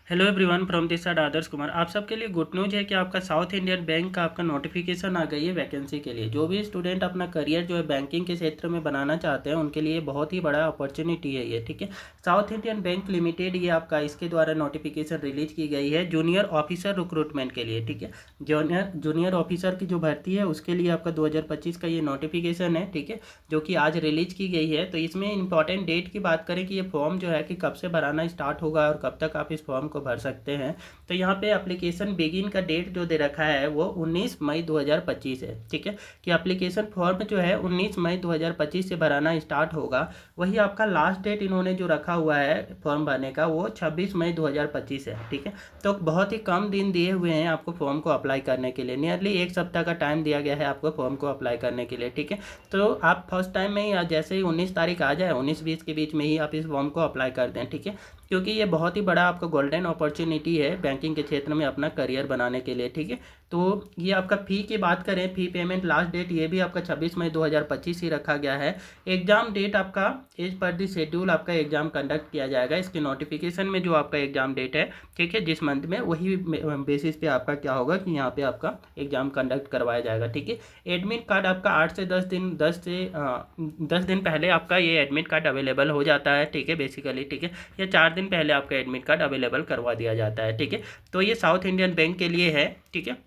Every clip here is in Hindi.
Hello everyone from this side Adarsh Kumar. आप सबके लिए गुड न्यूज़ है कि आपका साउथ इंडियन बैंक का आपका नोटिफिकेशन आ गई है वैकेंसी के लिए। जो भी स्टूडेंट अपना करियर जो है बैंकिंग के क्षेत्र में बनाना चाहते हैं उनके लिए बहुत ही बड़ा अपॉर्चुनिटी है ये, ठीक है। साउथ इंडियन बैंक लिमिटेड ये आपका इसके द्वारा नोटिफिकेशन रिलीज की गई है जूनियर ऑफिसर रिक्रूटमेंट के लिए, ठीक है। जूनियर ऑफिसर की जो भर्ती है उसके लिए आपका 2025 का ये नोटिफिकेशन है, ठीक है, जो कि आज रिलीज की गई है। तो इसमें इंपॉर्टेंट डेट की बात करें कि ये फॉर्म जो है कि कब से भराना स्टार्ट होगा और कब तक आप इस फॉर्म को भर सकते हैं। तो यहाँ पे एप्लीकेशन बिगिन का डेट जो दे रखा है वो 19 मई 2025 है, ठीक है, कि एप्लीकेशन फॉर्म जो है 19 मई 2025 से भराना स्टार्ट होगा। वही आपका लास्ट डेट इन्होंने जो रखा हुआ है फॉर्म भरने का वो 26 मई 2025 है, ठीक है। तो बहुत ही कम दिन दिए हुए हैं आपको फॉर्म को अप्लाई करने के लिए। नियरली एक सप्ताह का टाइम दिया गया है आपको फॉर्म को अप्लाई करने के लिए, ठीक है। तो आप फर्स्ट टाइम में ही जैसे ही 19 तारीख आ जाए 19-20 के बीच में ही आप इस फॉर्म को अप्लाई कर दें, ठीक है, क्योंकि ये बहुत ही बड़ा आपका गोल्डन अपॉर्चुनिटी है बैंकिंग के क्षेत्र में अपना करियर बनाने के लिए, ठीक है। तो ये आपका फ़ी की बात करें, फ़ी पेमेंट लास्ट डेट ये भी आपका 26 मई 2025 ही रखा गया है। एग्ज़ाम डेट आपका एज पर दी शेड्यूल आपका एग्ज़ाम कंडक्ट किया जाएगा इसके नोटिफिकेशन में जो आपका एग्ज़ाम डेट है, ठीक है, जिस मंथ में वही बेसिस पे आपका क्या होगा कि यहाँ पे आपका एग्ज़ाम कंडक्ट करवाया जाएगा, ठीक है। एडमिट कार्ड आपका 8 से 10 दिन पहले आपका ये एडमिट कार्ड अवेलेबल हो जाता है, ठीक है, बेसिकली, ठीक है। या 4 दिन पहले आपका एडमिट कार्ड अवेलेबल करवा दिया जाता है, ठीक है। तो ये साउथ इंडियन बैंक के लिए है, ठीक है।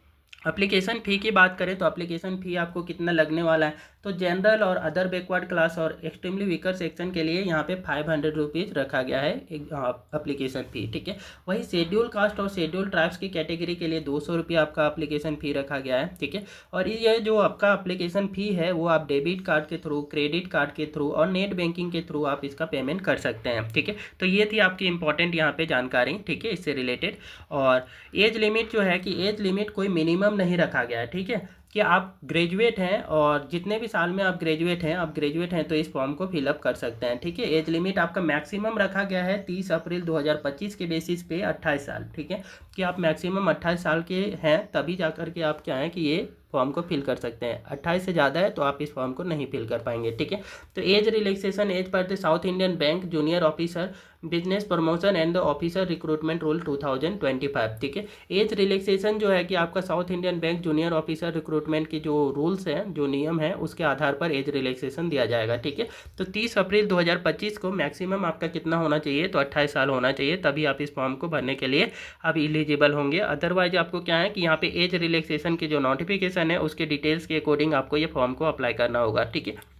एप्लीकेशन फ़ी की बात करें तो एप्लीकेशन फ़ी आपको कितना लगने वाला है, तो जनरल और अदर बैकवर्ड क्लास और एक्सट्रीमली वीकर सेक्शन के लिए यहाँ पे 500 रुपीज़ रखा गया है एप्लीकेशन फ़ी, ठीक है। वही शेड्यूल कास्ट और शेड्यूल ट्राइब्स की कैटेगरी के लिए 200 रुपये आपका एप्लीकेशन फ़ी रखा गया है, ठीक है। और ये जो आपका एप्लीकेशन फ़ी है वो आप डेबिट कार्ड के थ्रू, क्रेडिट कार्ड के थ्रू और नेट बैंकिंग के थ्रू आप इसका पेमेंट कर सकते हैं, ठीक है। तो ये थी आपकी इंपॉर्टेंट यहाँ पे जानकारी, ठीक है, इससे रिलेटेड। और एज लिमिट जो है कि एज लिमिट कोई मिनिमम नहीं रखा गया है, ठीक है, कि आप ग्रेजुएट हैं और जितने भी साल में आप ग्रेजुएट हैं तो इस फॉर्म को फिलअप कर सकते हैं, ठीक है। एज लिमिट आपका मैक्सिमम रखा गया है 30 अप्रैल 2025 के बेसिस पे 28 साल, ठीक है, कि आप मैक्सिमम 28 साल के हैं तभी जाकर के आप क्या है कि ये फॉर्म को फिल कर सकते हैं। 28 से ज़्यादा है तो आप इस फॉर्म को नहीं फिल कर पाएंगे, ठीक है। तो age relaxation as per the South Indian Bank junior officer business promotion and the officer recruitment rule 2025, ठीक है। एज रिलैक्सेशन जो है कि आपका South Indian Bank junior officer recruitment की जो रूल्स हैं, जो नियम है, उसके आधार पर एज रिलैक्सेशन दिया जाएगा, ठीक है। तो 30 अप्रैल 2025 को मैक्सिमम आपका कितना होना चाहिए, तो 28 साल होना चाहिए, तभी आप इस फॉर्म को भरने के लिए आप एलिजिबल होंगे। अदरवाइज आपको क्या है कि यहाँ पे एज रिलैक्सेशन की जो नोटिफिकेशन है उसके डिटेल्स के अकॉर्डिंग आपको ये फॉर्म को अप्लाई करना होगा, ठीक है।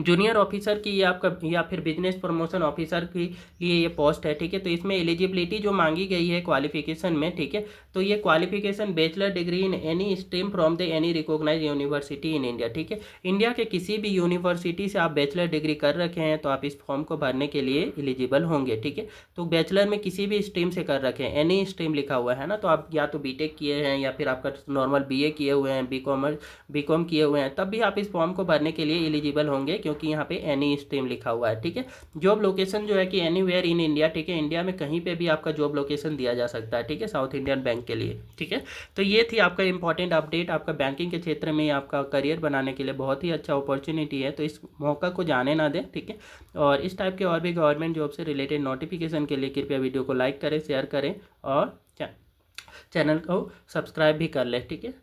जूनियर ऑफिसर की ये आपका या फिर बिजनेस प्रमोशन ऑफिसर के लिए ये पोस्ट है, ठीक है। तो इसमें एलिजिबिलिटी जो मांगी गई है क्वालिफिकेशन में, ठीक है, तो ये qualification bachelor degree in any stream from the any recognise university in India, ठीक है। इंडिया के किसी भी यूनिवर्सिटी से आप बैचलर डिग्री कर रखे हैं तो आप इस फॉर्म को भरने के लिए एलिजिबल होंगे, ठीक है। तो बैचलर में किसी भी स्ट्रीम से कर रखे हैं, एनी स्ट्रीम लिखा हुआ है ना, तो आप या तो बीटेक किए हैं या फिर आपका नॉर्मल बीए किए हुए हैं, बीकॉम किए हुए हैं, तब भी आप इस फॉर्म को भरने के लिए एलिजिबल होंगे, क्योंकि यहाँ पे एनी स्ट्रीम लिखा हुआ है, ठीक है। जॉब लोकेशन जो है कि एनीवेयर इन इंडिया, ठीक है, इंडिया में कहीं पे भी आपका जॉब लोकेशन दिया जा सकता है, ठीक है, साउथ इंडियन बैंक के लिए, ठीक है। तो ये थी आपका इंपॉर्टेंट अपडेट। आपका बैंकिंग के क्षेत्र में आपका करियर बनाने के लिए बहुत ही अच्छा अपॉर्चुनिटी है, तो इस मौका को जाने ना दें, ठीक है। और इस टाइप के और भी गवर्नमेंट जॉब से रिलेटेड नोटिफिकेशन के लिए कृपया वीडियो को लाइक करें, शेयर करें और चैनल को सब्सक्राइब भी कर लें, ठीक है।